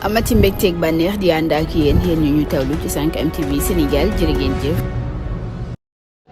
amati mbégteeg bànneex di ànd ak yéen ñu tawlu ci 5M TV Sénégal jërë ngeen jëf.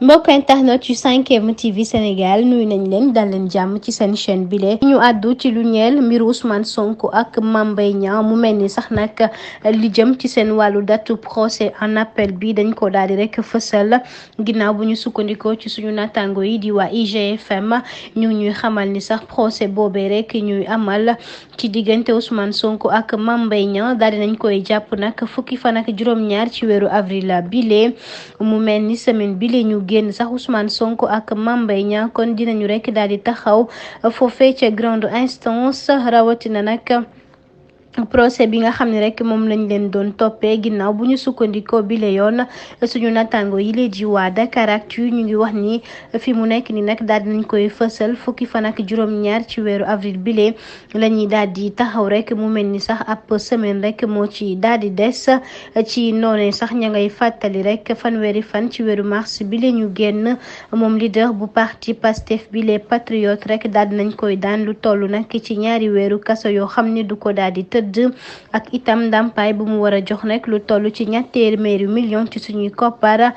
mbokk internet yu 5M TV Sénégal nuyu nañ leen dal leen jàmm ci seen chaîne bile ñu àddu ci lu ñeel mbiru Ousmane Sonko ak Mame Mbaye Niang mu mel ni sax nag li jëm ci seen wàllu datu procès en appel bi dañ ko daal di rek fësal ginnaaw bu ñu sukkandikoo ci suñu nattaango yi di waa IGFM ñu ñuy xamal ni sax procès boobee rek ñuy amal ci diggante Ousmane Sonko ak Mame Mbaye Niang daal di nañ koy jàpp nag fukki fan ak juróom-ñaar ci weeru avril bile mu mel ni semaine bile ñu génn sax Ousmane Sonko ak Mame Mbaye Niang kon dinañu rek daal di taxaw foofee ca grande instance rawatina nag procès bi nga xam ne rek moom lañ leen doon toppee ginnaaw bu ñu sukkandikoo bi la yoon suñu nattaango yi lee di waa Dakaractu ñu ngi wax ni fi mu nekk ni nag daal dinañ koy fësal fukki fan ak juróom-ñaar ci weeru avril bile la ñuy daal di taxaw rek mu mel ni sax ab semaine rek moo ci daal di des ci noonee sax ña ngay fàttali rek fanweeri fan ci weeru mars bile ñu génn moom leader bu parti Pastef bi les patriotes rek daal dinañ koy daan lu toll nag ci ñaari weeru kaso yoo xam ne du ko daal di tëdd ak itam ndàmpaay bu mu war a jox nag lu toll ci ñaar téeméeri million ci suñuy koppar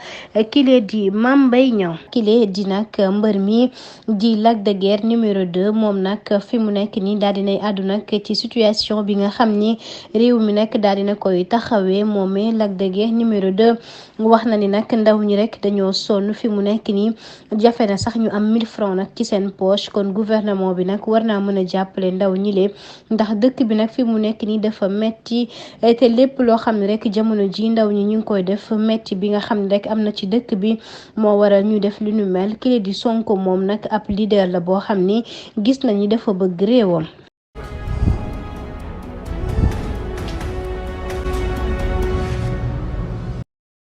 kile di Mame Mbaye Niang kile di nag mbër mi di Lac de Guiers numéro 2 moom nag fi mu nekk nii daal dinay àddu nag ci situation bi nga xam ni réew mi nag daal dina koy taxawee moomee Lac de Guiers numéro 2 wax na ni nag ndaw ñi rek dañoo sonn fi mu nekk nii jafe na sax ñu am 1000 francs nag ci seen poche kon gouvernement bi nag war naa mën a jàppale ndaw ñi lee ndax dëkk bi nag fi mu nekk nii dafa metti te lépp loo xam ne rek jamono ji ndaw ñi ñu ngi koy def metti bi nga xam ne rek am na ci dëkk bi moo waral ñu def lu ñu mel kii di Sonko moom nag ab leader la boo xam ni gis nañu dafa bëgg réewam.